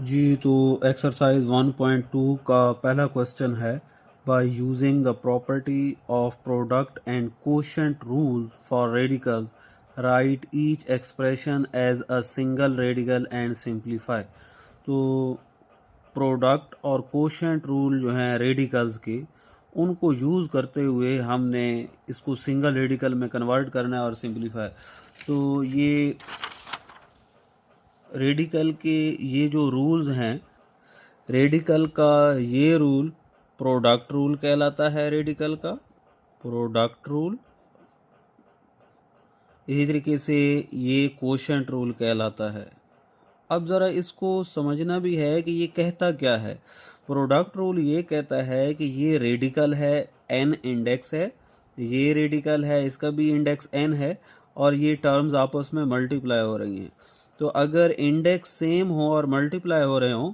जी, तो एक्सरसाइज 1.2 का पहला क्वेश्चन है, by using the property of product and quotient rule for radical write each expression as a single radical and simplify. तो product और quotient rule जो हैं radicals के, उनको यूज़ करते हुए हमने इसको सिंगल रेडिकल में कन्वर्ट करना है और सिंप्लीफाई। तो ये रेडिकल के ये जो रूल्स हैं, रेडिकल का ये रूल प्रोडक्ट रूल कहलाता है। रेडिकल का प्रोडक्ट रूल, इसी तरीके से ये कोशेंट रूल कहलाता है। अब ज़रा इसको समझना भी है कि ये कहता क्या है। प्रोडक्ट रूल ये कहता है कि ये रेडिकल है, n इंडेक्स है, ये रेडिकल है, इसका भी इंडेक्स n है, और ये टर्म्स आपस में मल्टीप्लाई हो रही हैं। तो अगर इंडेक्स सेम हो और मल्टीप्लाई हो रहे हों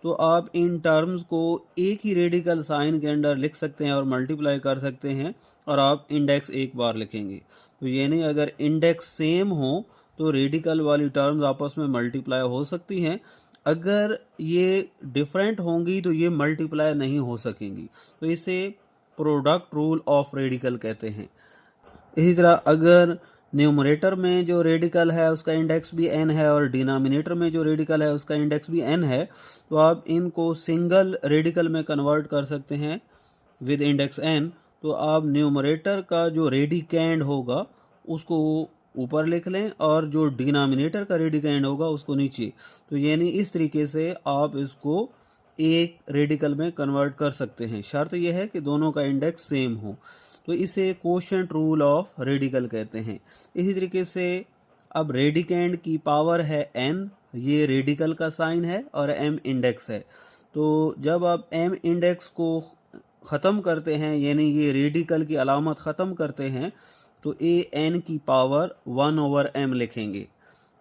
तो आप इन टर्म्स को एक ही रेडिकल साइन के अंदर लिख सकते हैं और मल्टीप्लाई कर सकते हैं, और आप इंडेक्स एक बार लिखेंगे। तो ये नहीं, अगर इंडेक्स सेम हो तो रेडिकल वाली टर्म्स आपस में मल्टीप्लाई हो सकती हैं, अगर ये डिफरेंट होंगी तो ये मल्टीप्लाई नहीं हो सकेंगी। तो इसे प्रोडक्ट रूल ऑफ रेडिकल कहते हैं। इसी तरह अगर न्यूमरेटर में जो रेडिकल है उसका इंडेक्स भी n है और डिनोमिनेटर में जो रेडिकल है उसका इंडेक्स भी n है, तो आप इनको सिंगल रेडिकल में कन्वर्ट कर सकते हैं विद इंडेक्स n। तो आप न्यूमरेटर का जो रेडिकेंड होगा उसको ऊपर लिख लें और जो डिनोमिनेटर का रेडिकेंड होगा उसको नीचे। तो यानी इस तरीके से आप इसको एक रेडिकल में कन्वर्ट कर सकते हैं। शर्त यह है कि दोनों का इंडेक्स सेम हो। तो इसे कोशेंट रूल ऑफ रेडिकल कहते हैं। इसी तरीके से अब रेडिकेंड की पावर है n, ये रेडिकल का साइन है और m इंडेक्स है। तो जब आप m इंडेक्स को ख़त्म करते हैं, यानी ये रेडिकल की अलामत ख़त्म करते हैं, तो a n की पावर 1/m लिखेंगे।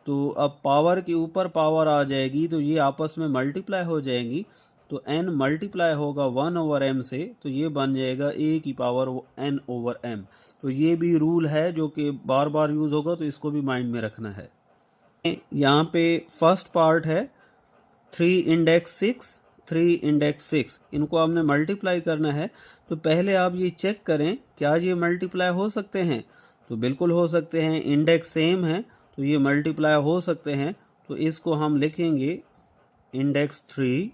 तो अब पावर के ऊपर पावर आ जाएगी तो ये आपस में मल्टीप्लाई हो जाएंगी। तो n मल्टीप्लाई होगा 1/m से, तो ये बन जाएगा a की पावर n/m। तो ये भी रूल है जो कि बार बार यूज़ होगा, तो इसको भी माइंड में रखना है। यहाँ पे फर्स्ट पार्ट है 3 इंडेक्स 6, 3 इंडेक्स 6, इनको आपने मल्टीप्लाई करना है। तो पहले आप ये चेक करें क्या ये मल्टीप्लाई हो सकते हैं। तो बिल्कुल हो सकते हैं, इंडेक्स सेम है तो ये मल्टीप्लाई हो सकते हैं। तो इसको हम लिखेंगे इंडेक्स 3,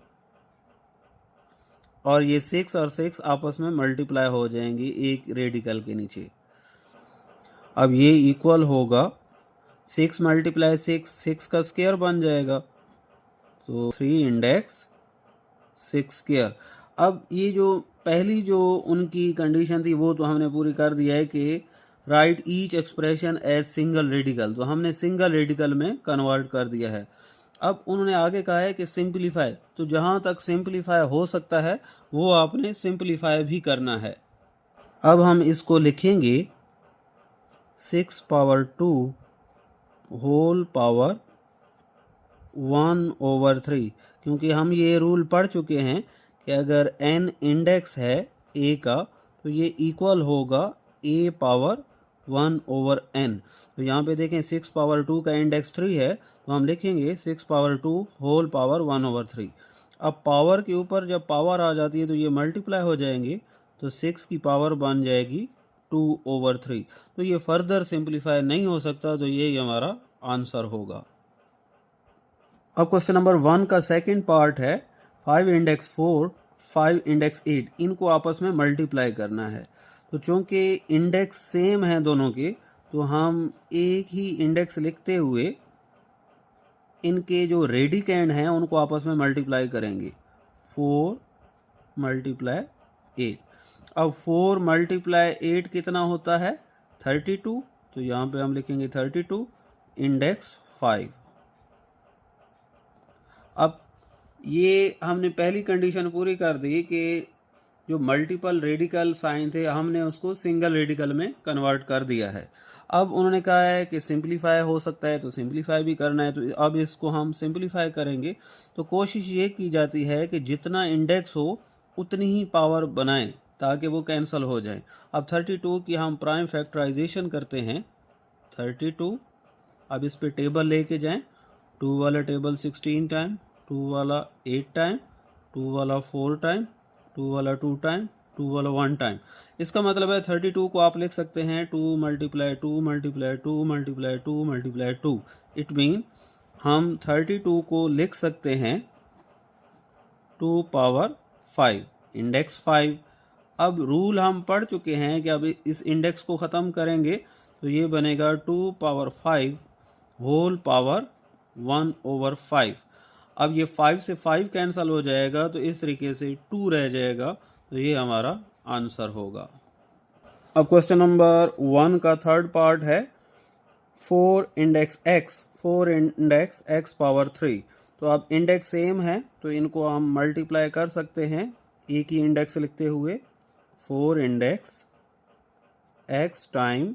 और ये 6 और 6 आपस में मल्टीप्लाई हो जाएंगे एक रेडिकल के नीचे। अब ये इक्वल होगा 6 मल्टीप्लाई 6, 6 का स्क्वायर बन जाएगा, तो 3 इंडेक्स 6 स्क्वायर। अब ये जो पहली जो उनकी कंडीशन थी वो तो हमने पूरी कर दिया है कि write each expression as single radical, तो हमने सिंगल रेडिकल में कन्वर्ट कर दिया है। अब उन्होंने आगे कहा है कि सिंप्लीफाई, तो जहाँ तक सिंप्लीफाई हो सकता है वो आपने सिंप्लीफाई भी करना है। अब हम इसको लिखेंगे 6/2 होल पावर 1/3, क्योंकि हम ये रूल पढ़ चुके हैं कि अगर n इंडेक्स है a का तो ये इक्वल होगा a पावर 1/n। तो यहाँ पे देखें 6/2 का इंडेक्स 3 है, तो हम लिखेंगे 6/2 होल पावर 1/3। अब पावर के ऊपर जब पावर आ जाती है तो ये मल्टीप्लाई हो जाएंगे, तो 6 की पावर बन जाएगी 2/3। तो ये फर्दर सिंप्लीफाई नहीं हो सकता, तो ये हमारा आंसर होगा। अब क्वेश्चन नंबर 1 का सेकंड पार्ट है 5 इंडेक्स 4, 5 इंडेक्स 8, इनको आपस में मल्टीप्लाई करना है। तो चूँकि इंडेक्स सेम है दोनों के, तो हम एक ही इंडेक्स लिखते हुए इनके जो रेडिकेंड हैं उनको आपस में मल्टीप्लाई करेंगे। 4 मल्टीप्लाई 8। अब 4 मल्टीप्लाई 8 कितना होता है? 32। तो यहाँ पे हम लिखेंगे 32 इंडेक्स 5। अब ये हमने पहली कंडीशन पूरी कर दी कि जो मल्टीपल रेडिकल साइन थे हमने उसको सिंगल रेडिकल में कन्वर्ट कर दिया है। अब उन्होंने कहा है कि सिंप्लीफाई हो सकता है, तो सिंप्लीफाई भी करना है। तो अब इसको हम सिंप्लीफाई करेंगे। तो कोशिश ये की जाती है कि जितना इंडेक्स हो उतनी ही पावर बनाएं ताकि वो कैंसिल हो जाए। अब 32 की हम प्राइम फैक्टराइजेशन करते हैं। 32, अब इस पे टेबल लेके जाएं, 2 वाला टेबल 16 टाइम 2 वाला 8 टाइम, 2 वाला 4 टाइम, 2 वाला 2 टाइम, 2 वाला 1 टाइम। इसका मतलब है 32 को आप लिख सकते हैं 2 multiply 2 multiply 2 multiply 2 multiply 2। It mean हम 32 को लिख सकते हैं 2 पावर 5, इंडेक्स 5। अब रूल हम पढ़ चुके हैं कि अब इस इंडेक्स को ख़त्म करेंगे तो ये बनेगा 2 पावर 5 होल पावर 1/5। अब ये 5 से 5 कैंसिल हो जाएगा तो इस तरीके से 2 रह जाएगा, तो ये हमारा आंसर होगा। अब क्वेश्चन नंबर 1 का थर्ड पार्ट है 4 इंडेक्स x पावर 3। तो अब इंडेक्स सेम है तो इनको हम मल्टीप्लाई कर सकते हैं एक ही इंडेक्स लिखते हुए। 4 index x time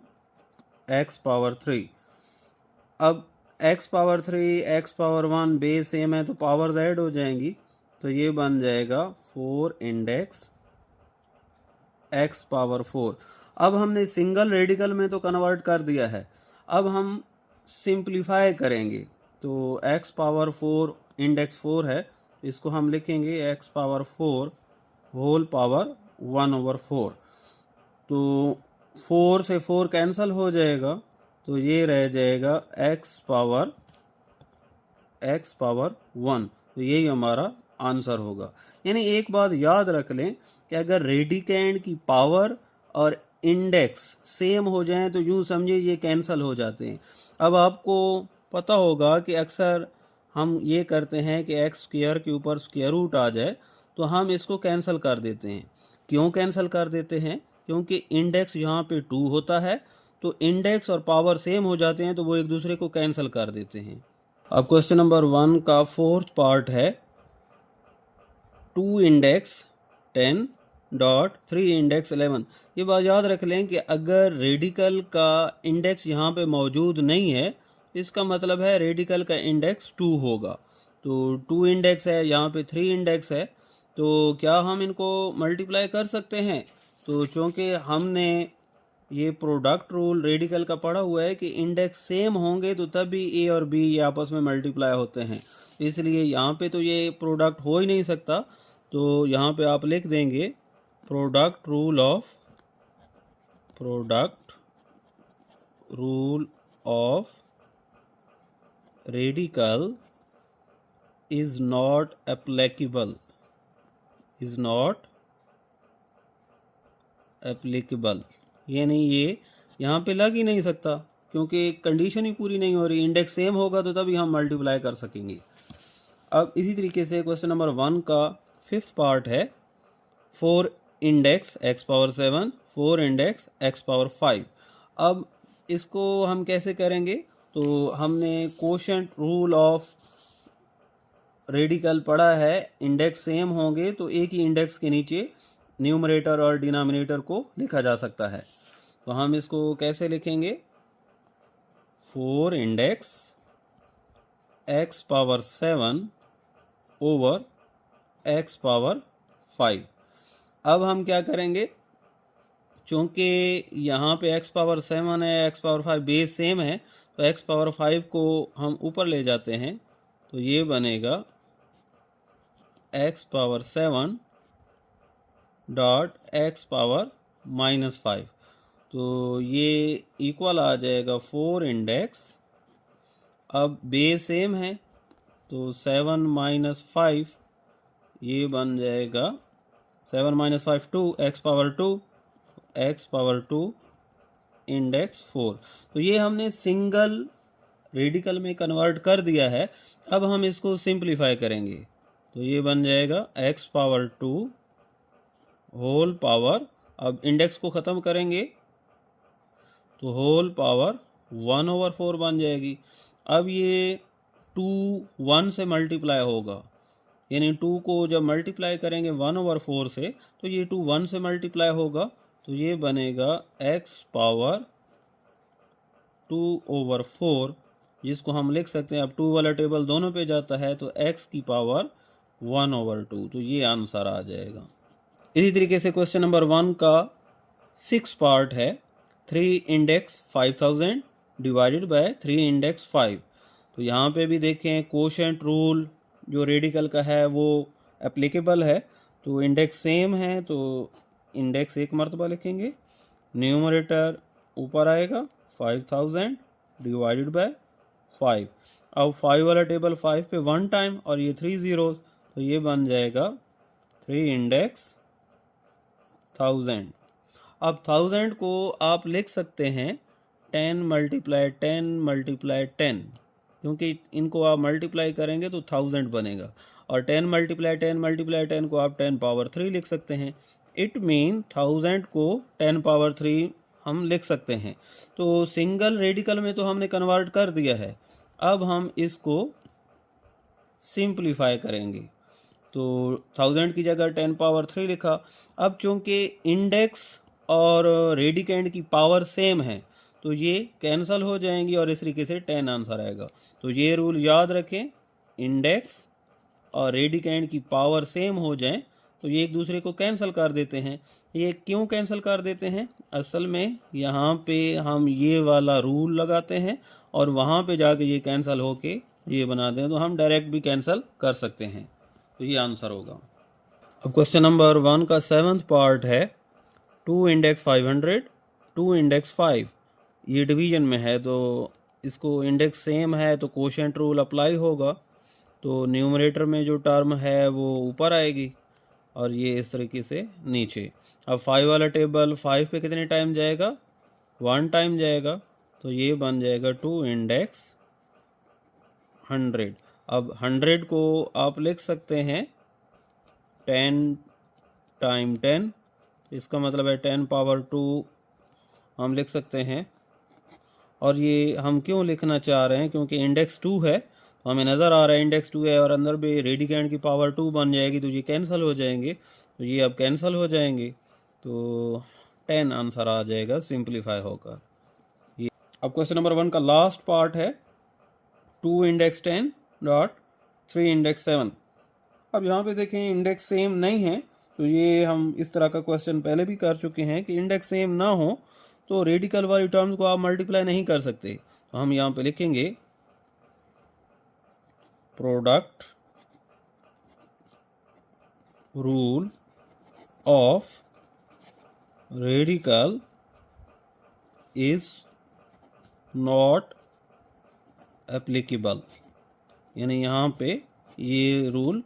x power 3। अब x power 3 x power 1 base same है तो पावर ऐड हो जाएंगी, तो ये बन जाएगा 4 इंडेक्स x पावर 4। अब हमने सिंगल रेडिकल में तो कन्वर्ट कर दिया है, अब हम सिंप्लीफाई करेंगे। तो x पावर 4 इंडेक्स 4 है, इसको हम लिखेंगे x पावर 4 होल पावर 1/4। तो 4 से 4 कैंसिल हो जाएगा तो ये रह जाएगा x पावर 1। तो यही हमारा आंसर होगा। यानी एक बात याद रख लें कि अगर रेडिकेंड की पावर और इंडेक्स सेम हो जाएं तो यूँ समझिए ये कैंसिल हो जाते हैं। अब आपको पता होगा कि अक्सर हम ये करते हैं कि एक्स स्क्वायर के ऊपर स्क्वायर रूट आ जाए तो हम इसको कैंसिल कर देते हैं। क्यों कैंसिल कर देते हैं? क्योंकि इंडेक्स यहाँ पे 2 होता है तो इंडेक्स और पावर सेम हो जाते हैं तो वो एक दूसरे को कैंसिल कर देते हैं। अब क्वेश्चन नंबर 1 का फोर्थ पार्ट है 2 इंडेक्स 10 डॉट 3 इंडेक्स 11। ये बात याद रख लें कि अगर रेडिकल का इंडेक्स यहाँ पे मौजूद नहीं है इसका मतलब है रेडिकल का इंडेक्स 2 होगा। तो 2 इंडेक्स है, यहाँ पे 3 इंडेक्स है, तो क्या हम इनको मल्टीप्लाई कर सकते हैं? तो चूँकि हमने ये प्रोडक्ट रूल रेडिकल का पढ़ा हुआ है कि इंडेक्स सेम होंगे तो तभी ए और बी ये आपस में मल्टीप्लाई होते हैं, इसलिए यहाँ पे तो ये प्रोडक्ट हो ही नहीं सकता। तो यहाँ पे आप लिख देंगे product rule of radical is not applicable, यानी ये यहाँ पे लग ही नहीं सकता क्योंकि कंडीशन ही पूरी नहीं हो रही। इंडेक्स सेम होगा तो तभी हम मल्टीप्लाई कर सकेंगे। अब इसी तरीके से क्वेश्चन नंबर 1 का फिफ्थ पार्ट है 4 index x power 7 4 index x power 5। अब इसको हम कैसे करेंगे? तो हमने कोशेंट रूल ऑफ रेडिकल पढ़ा है, इंडेक्स सेम होंगे तो एक ही इंडेक्स के नीचे न्यूमरेटर और डिनोमिनेटर को लिखा जा सकता है। तो हम इसको कैसे लिखेंगे? 4 index x power 7 over x power 5। अब हम क्या करेंगे? चूँकि यहाँ पे x पावर 7 है, x पावर 5 बेस सेम है, तो x पावर 5 को हम ऊपर ले जाते हैं तो ये बनेगा x power 7 dot x power -5। तो ये इक्वल आ जाएगा 4 इंडेक्स, अब बेस सेम है तो 7 - 5 ये बन जाएगा 7 - 5 2 x पावर 2 इंडेक्स 4। तो ये हमने सिंगल रेडिकल में कन्वर्ट कर दिया है। अब हम इसको सिंप्लीफाई करेंगे तो ये बन जाएगा x पावर 2 होल पावर, अब इंडेक्स को ख़त्म करेंगे तो होल पावर 1/4 बन जाएगी। अब ये 2 1 से मल्टीप्लाई होगा, यानी 2 को जब मल्टीप्लाई करेंगे 1/4 से तो ये 2 1 से मल्टीप्लाई होगा तो ये बनेगा x पावर 2/4, जिसको हम लिख सकते हैं, अब 2 वाला टेबल दोनों पे जाता है तो x की पावर 1/2। तो ये आंसर आ जाएगा। इसी तरीके से क्वेश्चन नंबर 1 का 6 पार्ट है 3 इंडेक्स 5000 डिवाइडेड बाय 3 इंडेक्स 5। तो यहाँ पे भी देखें कोशेंट रूल जो रेडिकल का है वो एप्लीकेबल है, तो इंडेक्स सेम है तो इंडेक्स एक मरतबा लिखेंगे। न्यूमरेटर ऊपर आएगा 5000 डिवाइडेड बाय 5। अब 5 वाला टेबल 5 पे 1 टाइम और ये 3 ज़ीरोज़, तो ये बन जाएगा 3 इंडेक्स 1000। अब 1000 को आप लिख सकते हैं 10 मल्टीप्लाई 10 मल्टीप्लाई 10, क्योंकि इनको आप मल्टीप्लाई करेंगे तो 1000 बनेगा, और 10 मल्टीप्लाई 10 मल्टीप्लाई 10 को आप 10 पावर 3 लिख सकते हैं। इट मीन 1000 को 10 पावर 3 हम लिख सकते हैं। तो सिंगल रेडिकल में तो हमने कन्वर्ट कर दिया है, अब हम इसको सिंप्लीफाई करेंगे। तो 1000 की जगह 10 पावर 3 लिखा। अब चूंकि इंडेक्स और रेडिकेंड की पावर सेम है तो ये कैंसिल हो जाएंगी और इस तरीके से 10 आंसर आएगा। तो ये रूल याद रखें, इंडेक्स और रेडिकेंड की पावर सेम हो जाए तो ये एक दूसरे को कैंसिल कर देते हैं। ये क्यों कैंसिल कर देते हैं? असल में यहाँ पे हम ये वाला रूल लगाते हैं और वहाँ पे जाके ये कैंसिल होके ये बनाते हैं, तो हम डायरेक्ट भी कैंसिल कर सकते हैं। तो ये आंसर होगा। अब क्वेश्चन नंबर 1 का 7th पार्ट है 2 इंडेक्स 500 2 इंडेक्स 5। ये डिवीजन में है तो इसको इंडेक्स सेम है तो कोशेंट रूल अप्लाई होगा। तो न्यूमरेटर में जो टर्म है वो ऊपर आएगी और ये इस तरीके से नीचे। अब 5 वाला टेबल 5 पे कितने टाइम जाएगा? 1 टाइम जाएगा, तो ये बन जाएगा 2 इंडेक्स 100। अब 100 को आप लिख सकते हैं 10 टाइम 10, इसका मतलब है 10 पावर 2 हम लिख सकते हैं। और ये हम क्यों लिखना चाह रहे हैं? क्योंकि इंडेक्स 2 है, तो हमें नज़र आ रहा है इंडेक्स 2 है और अंदर भी रेडिकेंड की पावर 2 बन जाएगी, तो ये कैंसिल हो जाएंगे, तो ये अब कैंसिल हो जाएंगे, तो 10 आंसर आ जाएगा सिंप्लीफाई होकर ये। अब क्वेश्चन नंबर 1 का लास्ट पार्ट है 2 इंडेक्स 10 डॉट 3 इंडेक्स 7। अब यहाँ पे देखें इंडेक्स सेम नहीं है, तो ये हम इस तरह का क्वेश्चन पहले भी कर चुके हैं कि इंडेक्स सेम ना हो तो रेडिकल वाली टर्म्स को आप मल्टीप्लाई नहीं कर सकते। तो हम यहाँ पे लिखेंगे product rule of radical is not applicable, यानी यहाँ पे ये रूल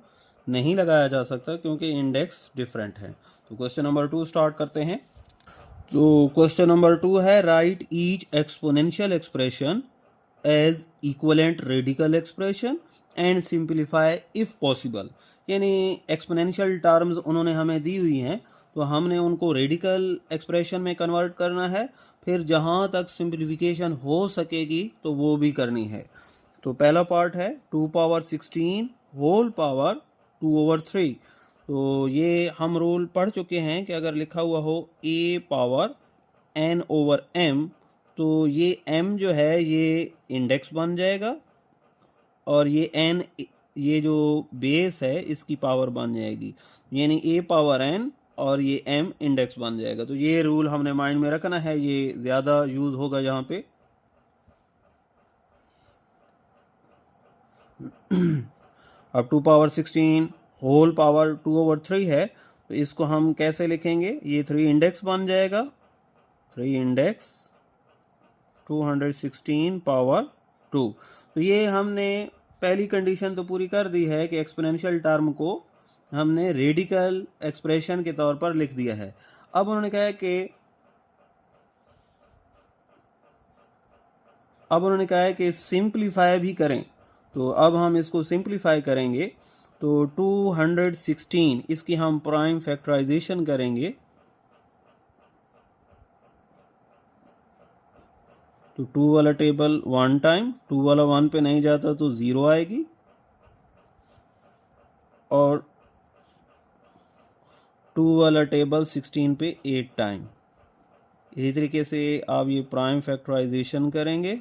नहीं लगाया जा सकता क्योंकि इंडेक्स डिफरेंट है। तो क्वेश्चन नंबर 2 स्टार्ट करते हैं। तो क्वेश्चन नंबर 2 है write each exponential expression as equivalent radical expression and simplify if possible. यानी एक्सपोनेंशियल टर्म्स उन्होंने हमें दी हुई हैं, तो हमने उनको रेडिकल एक्सप्रेशन में कन्वर्ट करना है, फिर जहाँ तक सिंप्लीफिकेशन हो सकेगी तो वो भी करनी है। तो पहला पार्ट है 2 पावर 16 होल पावर 2/3। तो ये हम रूल पढ़ चुके हैं कि अगर लिखा हुआ हो a पावर n/m, तो ये m जो है ये इंडेक्स बन जाएगा और ये n ये जो बेस है इसकी पावर बन जाएगी, यानी a पावर n और ये m इंडेक्स बन जाएगा। तो ये रूल हमने माइंड में रखना है, ये ज़्यादा यूज़ होगा यहाँ पे। अब 2 पावर 16 होल पावर 2/3 है, तो इसको हम कैसे लिखेंगे? ये 3 इंडेक्स बन जाएगा, 3 इंडेक्स 216 पावर 2। तो ये हमने पहली कंडीशन तो पूरी कर दी है कि एक्सपोनेंशियल टर्म को हमने रेडिकल एक्सप्रेशन के तौर पर लिख दिया है। अब उन्होंने कहा है कि सिंप्लीफाई भी करें, तो अब हम इसको सिंप्लीफाई करेंगे। तो 216 इसकी हम प्राइम फैक्टराइजेशन करेंगे, तो 2 वाला टेबल 1 टाइम, 2 वाला 1 पे नहीं जाता तो 0 आएगी, और 2 वाला टेबल 16 पे 8 टाइम। इसी तरीके से आप ये प्राइम फैक्टराइजेशन करेंगे।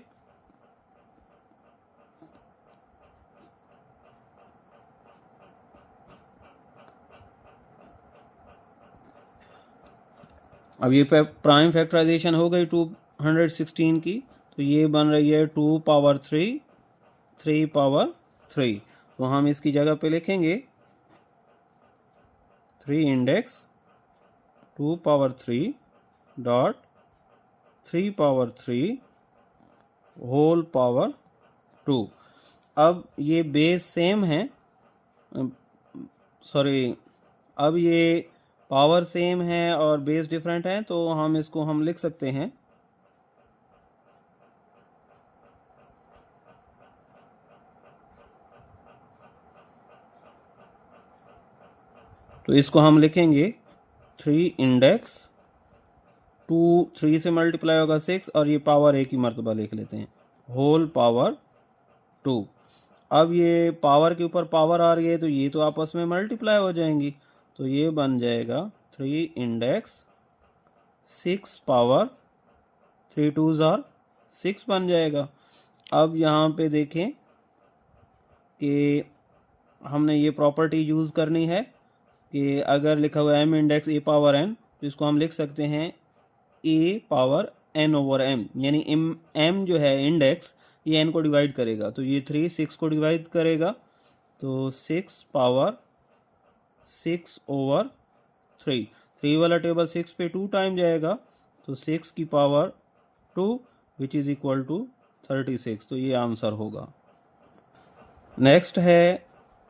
अब ये प्राइम फैक्टराइजेशन हो गई 216 की, तो ये बन रही है 2 पावर 3 3 पावर 3। तो हम इसकी जगह पे लिखेंगे 3 index 2 power 3 dot 3 power 3 whole power 2। अब ये बेस सेम है, सॉरी, अब ये पावर सेम है और बेस डिफरेंट है, तो हम इसको हम लिख सकते हैं तो इसको हम लिखेंगे 3 इंडेक्स 2 3 से मल्टीप्लाई होगा 6 और ये पावर एक ही मर्तबा लिख लेते हैं होल पावर 2। अब ये पावर के ऊपर पावर आ रही है तो ये तो आपस में मल्टीप्लाई हो जाएंगी, तो ये बन जाएगा 3 इंडेक्स 6 पावर 3 2s आर 6 बन जाएगा। अब यहाँ पे देखें कि हमने ये प्रॉपर्टी यूज़ करनी है कि अगर लिखा हुआ m index a power n तो इसको हम लिख सकते हैं a power n over m, यानी m जो है इंडेक्स ये n को डिवाइड करेगा, तो ये 3 6 को डिवाइड करेगा, तो 6 पावर 6 ओवर 3 वाला टेबल 6 पे 2 टाइम जाएगा, तो 6 की power 2 which is equal to 36, तो ये आंसर होगा। नेक्स्ट है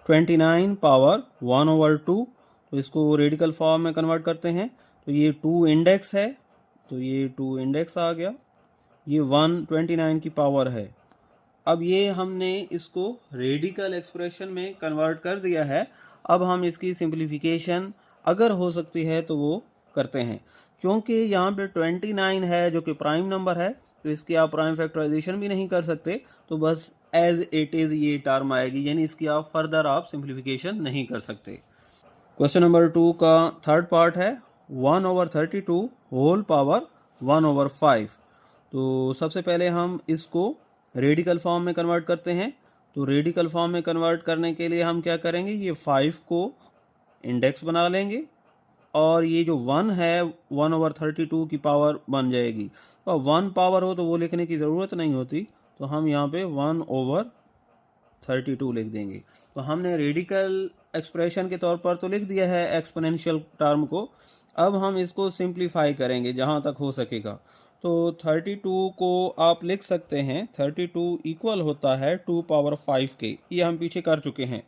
29 पावर 1 ओवर 2, तो इसको रेडिकल फॉर्म में कन्वर्ट करते हैं, तो ये 2 इंडेक्स है, तो ये 2 इंडेक्स आ गया, ये 129 की पावर है। अब ये हमने इसको रेडिकल एक्सप्रेशन में कन्वर्ट कर दिया है। अब हम इसकी सिंप्लीफिकेशन अगर हो सकती है तो वो करते हैं, क्योंकि यहाँ पे 29 है जो कि प्राइम नंबर है, तो इसकी आप प्राइम फैक्टराइजेशन भी नहीं कर सकते, तो बस एज इट इज़ ये टर्म आएगी, यानी इसकी आप फर्दर आप सिंप्लीफिकेशन नहीं कर सकते। क्वेश्चन नंबर 2 का थर्ड पार्ट है 1 ओवर 32 होल पावर 1 ओवर 5। तो सबसे पहले हम इसको रेडिकल फॉर्म में कन्वर्ट करते हैं, तो रेडिकल फॉर्म में कन्वर्ट करने के लिए हम क्या करेंगे, ये 5 को इंडेक्स बना लेंगे और ये जो 1 है 1 ओवर 32 की पावर बन जाएगी, तो 1 पावर हो तो वो लिखने की ज़रूरत नहीं होती, तो हम यहाँ पे 1 ओवर 32 लिख देंगे। तो हमने रेडिकल एक्सप्रेशन के तौर पर तो लिख दिया है एक्सपोनेंशियल टर्म को, अब हम इसको सिंप्लीफाई करेंगे जहाँ तक हो सकेगा। तो 32 को आप लिख सकते हैं 32 इक्वल होता है 2 पावर 5 के, ये हम पीछे कर चुके हैं।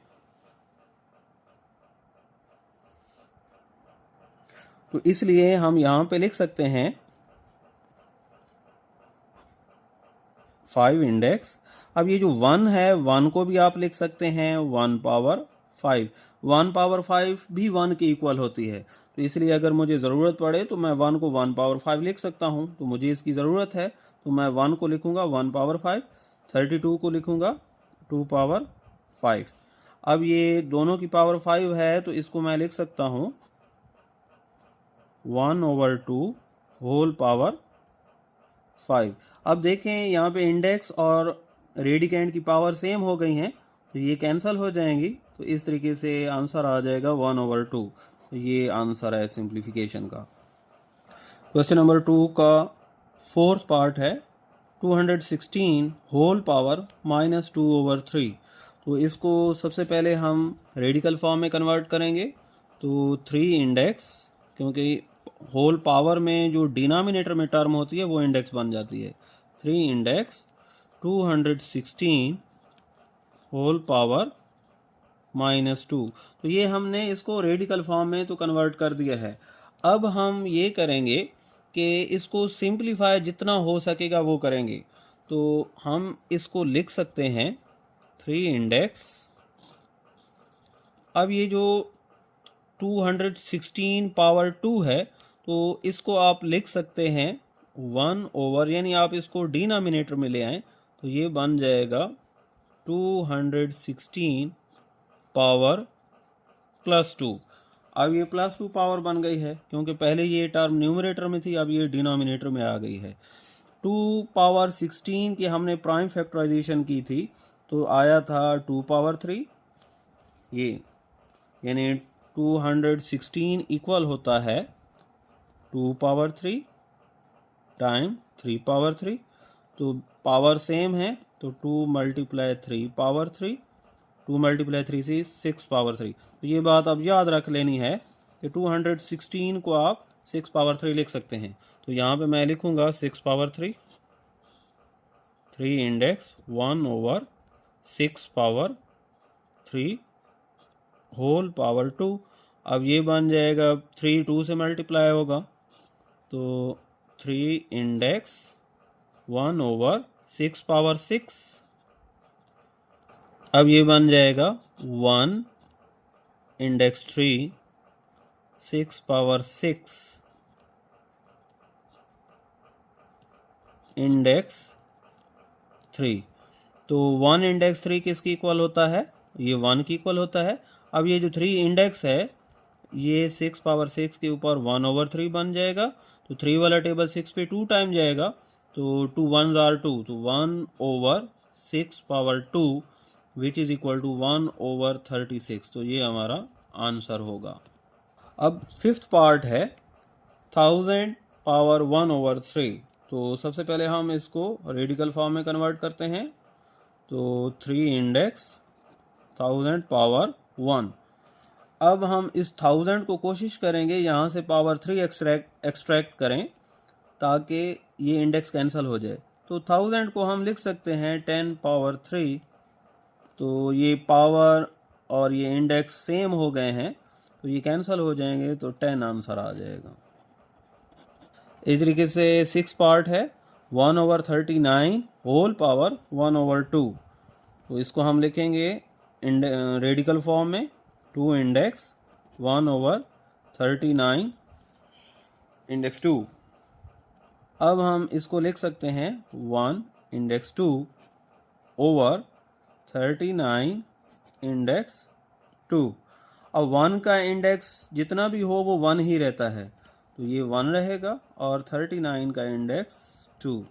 तो इसलिए हम यहाँ पे लिख सकते हैं 5 इंडेक्स। अब ये जो 1 है 1 को भी आप लिख सकते हैं 1 पावर 5, 1 पावर 5 भी 1 के इक्वल होती है, तो इसलिए अगर मुझे ज़रूरत पड़े तो मैं 1 को 1 पावर 5 लिख सकता हूँ, तो मुझे इसकी ज़रूरत है तो मैं 1 को लिखूँगा 1 पावर 5, 32 को लिखूँगा 2 पावर 5। अब ये दोनों की पावर 5 है तो इसको मैं लिख सकता हूँ 1 ओवर 2 होल पावर 5। अब देखें यहाँ पे इंडेक्स और रेडिकेंड की पावर सेम हो गई हैं, तो ये कैंसिल हो जाएंगी, तो इस तरीके से आंसर आ जाएगा 1 ओवर 2, तो ये आंसर है सिंप्लीफिकेशन का। क्वेश्चन नंबर 2 का फोर्थ पार्ट है 216 होल पावर -2 ओवर 3। तो इसको सबसे पहले हम रेडिकल फॉर्म में कन्वर्ट करेंगे, तो 3 इंडेक्स, क्योंकि होल पावर में जो डिनोमिनेटर में टर्म होती है वो इंडेक्स बन जाती है, 3 इंडेक्स 216 होल पावर -2। तो ये हमने इसको रेडिकल फॉर्म में तो कन्वर्ट कर दिया है। अब हम ये करेंगे कि इसको सिंप्लीफाई जितना हो सकेगा वो करेंगे, तो हम इसको लिख सकते हैं 3 इंडेक्स, अब ये जो 216 पावर 2 है तो इसको आप लिख सकते हैं 1 ओवर, यानी आप इसको डिनोमिनेटर में ले आएँ तो ये बन जाएगा 216 पावर +2। अब ये +2 पावर बन गई है क्योंकि पहले ये टर्म न्यूमरेटर में थी, अब ये डिनोमिनेटर में आ गई है। 2 पावर 16 की हमने प्राइम फैक्टराइजेशन की थी तो आया था 2 पावर 3, ये यानी 216 इक्वल होता है 2 पावर 3 टाइम 3 पावर 3, तो पावर सेम है तो 2 × 3 पावर 3 2 × 3 से 6 पावर 3। तो ये बात अब याद रख लेनी है कि 216 को आप 6 पावर 3 लिख सकते हैं। तो यहाँ पे मैं लिखूँगा 6 power 3, 3 index 1/6 power 3 whole power 2। अब ये बन जाएगा 3 2 से मल्टीप्लाई होगा, तो 3 इंडेक्स 1/6 पावर 6। अब ये बन जाएगा 1 इंडेक्स 3 6 पावर 6 इंडेक्स 3। तो 1 इंडेक्स 3 किसकी इक्वल होता है? ये 1 की इक्वल होता है। अब ये जो 3 इंडेक्स है ये 6 पावर 6 के ऊपर 1/3 बन जाएगा। तो 3 वाला टेबल 6 पे 2 टाइम जाएगा, तो 2 1s are 2, तो 1/6 power 2 which is equal to 1/36। तो ये हमारा आंसर होगा। अब फिफ्थ पार्ट है 1000 पावर 1/3। तो सबसे पहले हम इसको रेडिकल फॉर्म में कन्वर्ट करते हैं। तो 3 इंडेक्स 1000 पावर 1। अब हम इस 1000 को कोशिश करेंगे यहाँ से पावर 3 एक्सट्रैक्ट करें ताकि ये इंडेक्स कैंसिल हो जाए। तो 1000 को हम लिख सकते हैं 10 पावर 3। तो ये पावर और ये इंडेक्स सेम हो गए हैं, तो ये कैंसिल हो जाएंगे, तो 10 आंसर आ जाएगा। इस तरीके से 6 पार्ट है 1/39 होल पावर 1/2। तो इसको हम लिखेंगे रेडिकल फॉर्म में 2 इंडेक्स 1/39 इंडेक्स 2। अब हम इसको लिख सकते हैं 1 इंडेक्स 2 ओवर 39 इंडेक्स 2। अब 1 का इंडेक्स जितना भी हो वो 1 ही रहता है, तो ये 1 रहेगा, और 39 का इंडेक्स 2।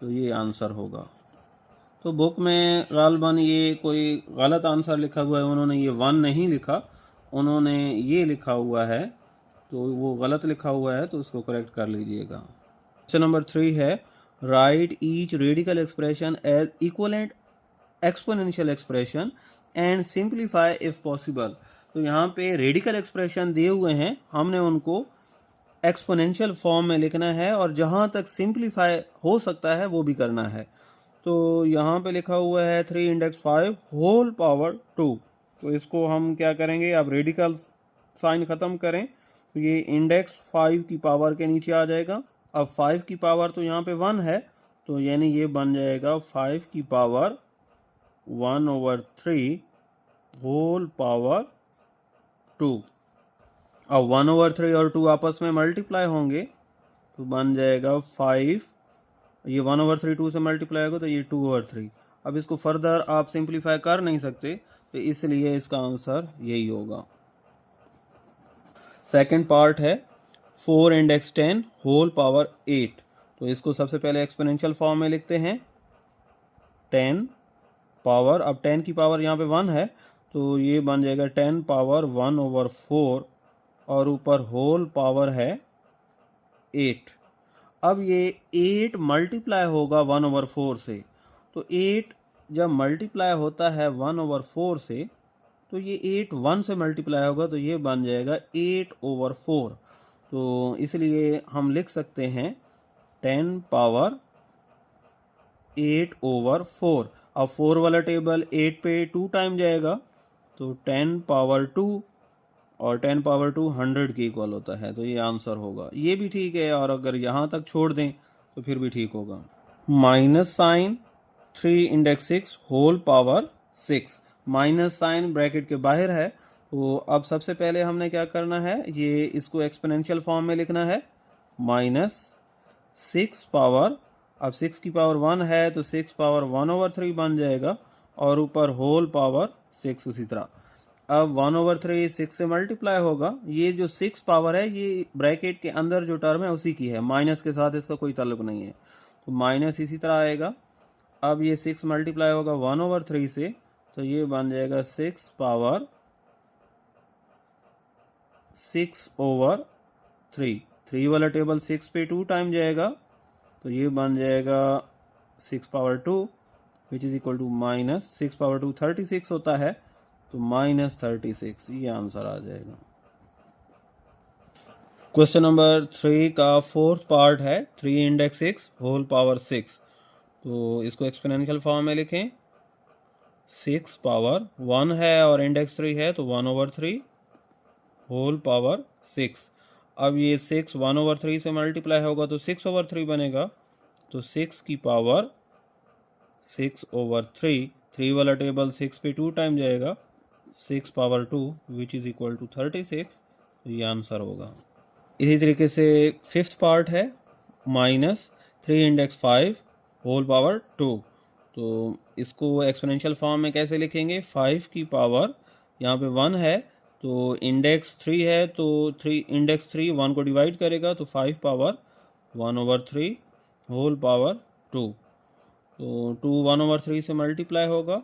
तो ये आंसर होगा। तो बुक में गालबन ये कोई गलत आंसर लिखा हुआ है, उन्होंने ये 1 नहीं लिखा, उन्होंने ये लिखा हुआ है, तो वो गलत लिखा हुआ है, तो उसको करेक्ट कर लीजिएगा। क्वेश्चन नंबर 3 है write each radical expression as equivalent exponential expression and simplify if possible. तो यहाँ पे रेडिकल एक्सप्रेशन दिए हुए हैं, हमने उनको एक्सपोनेंशियल फॉर्म में लिखना है और जहाँ तक सिंप्लीफाई हो सकता है वो भी करना है। तो यहाँ पे लिखा हुआ है 3 इंडेक्स 5 होल पावर 2। तो इसको हम क्या करेंगे, अब रेडिकल साइन ख़त्म करें, तो ये इंडेक्स 5 की पावर के नीचे आ जाएगा। अब 5 की पावर तो यहाँ पे 1 है, तो यानी ये बन जाएगा 5 की पावर 1/3 होल पावर 2। अब 1/3 और 2 आपस में मल्टीप्लाई होंगे, तो बन जाएगा 5। ये 1/3 2 से मल्टीप्लाई होगा, तो ये 2/3। अब इसको फर्दर आप सिंप्लीफाई कर नहीं सकते, तो इसलिए इसका आंसर यही होगा। सेकंड पार्ट है 4 इंडेक्स 10 होल पावर 8। तो इसको सबसे पहले एक्सपोनेंशियल फॉर्म में लिखते हैं 10 पावर, अब 10 की पावर यहाँ पे 1 है, तो ये बन जाएगा 10 पावर 1/4 और ऊपर होल पावर है 8। अब ये 8 मल्टीप्लाई होगा 1/4 से, तो 8 जब मल्टीप्लाई होता है 1/4 से, तो ये 8 1 से मल्टीप्लाई होगा, तो ये बन जाएगा 8/4। तो इसलिए हम लिख सकते हैं 10 पावर 8/4। अब 4 वाला टेबल 8 पे 2 टाइम जाएगा, तो 10 पावर 2, और 10 पावर 2 100 की इक्वल होता है, तो ये आंसर होगा। ये भी ठीक है, और अगर यहाँ तक छोड़ दें तो फिर भी ठीक होगा। Minus sign 3 index 6 whole power 6। Minus sign bracket के बाहर है, तो अब सबसे पहले हमने क्या करना है, ये इसको एक्सपोनेंशियल फॉर्म में लिखना है -6 पावर, अब 6 की पावर 1 है, तो 6 पावर 1/3 बन जाएगा, और ऊपर होल पावर 6 उसी तरह। अब 1/3 6 से मल्टीप्लाई होगा, ये जो 6 पावर है ये ब्रैकेट के अंदर जो टर्म है उसी की है, माइनस के साथ इसका कोई ताल्लुक नहीं है, तो माइनस इसी तरह आएगा। अब ये 6 मल्टीप्लाई होगा 1/3 से, तो ये बन जाएगा 6 पावर 6/3। 3 वाला टेबल 6 पे 2 टाइम जाएगा, तो ये बन जाएगा 6 power 2 which is equal to minus 6 power 2 36 होता है, तो माइनस 36 ये आंसर आ जाएगा। क्वेश्चन नंबर 3 का फोर्थ पार्ट है 3 इंडेक्स 6 होल पावर 6। तो इसको एक्सपोनेंशियल फॉर्म में लिखें। 6 पावर 1 है और इंडेक्स 3 है, तो 1/3 होल पावर 6। अब ये 6 1/3 से मल्टीप्लाई होगा तो 6/3 बनेगा, तो 6 की पावर 6/3, 3 वाला टेबल 6 पे 2 टाइम जाएगा, 6 power 2 which is equal to 36, तो ये आंसर होगा। इसी तरीके से फिफ्थ पार्ट है -3 इंडेक्स 5 होल पावर 2। तो इसको एक्सपोनेंशियल फॉर्म में कैसे लिखेंगे? 5 की पावर यहाँ पे 1 है, तो इंडेक्स 3 है, तो 3 इंडेक्स 3 1 को डिवाइड करेगा, तो 5 पावर 1/3 होल पावर 2। तो 2 1/3 से मल्टीप्लाई होगा,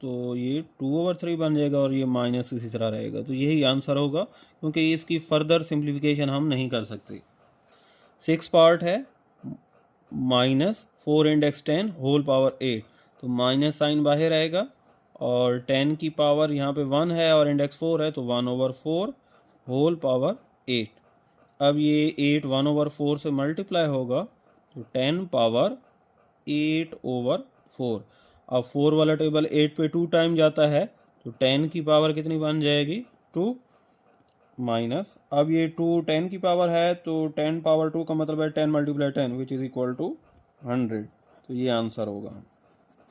तो ये 2/3 बन जाएगा और ये माइनस इसी तरह रहेगा। तो यही आंसर होगा, क्योंकि इसकी फर्दर सिंप्लीफिकेशन हम नहीं कर सकते। 6 पार्ट है -4 इंडेक्स 10 होल पावर 8। तो माइनस साइन बाहर आएगा और 10 की पावर यहाँ पे 1 है और इंडेक्स 4 है, तो 1/4 होल पावर 8। अब ये 8 1/4 से मल्टीप्लाई होगा, तो 10 पावर 8/4। अब 4 वाला टेबल 8 पे 2 टाइम जाता है, तो 10 की पावर कितनी बन जाएगी? 2 माइनस, अब ये 2 10 की पावर है, तो 10 पावर 2 का मतलब है 10 × 10 विच इज़ इक्वल टू 100। तो ये आंसर होगा।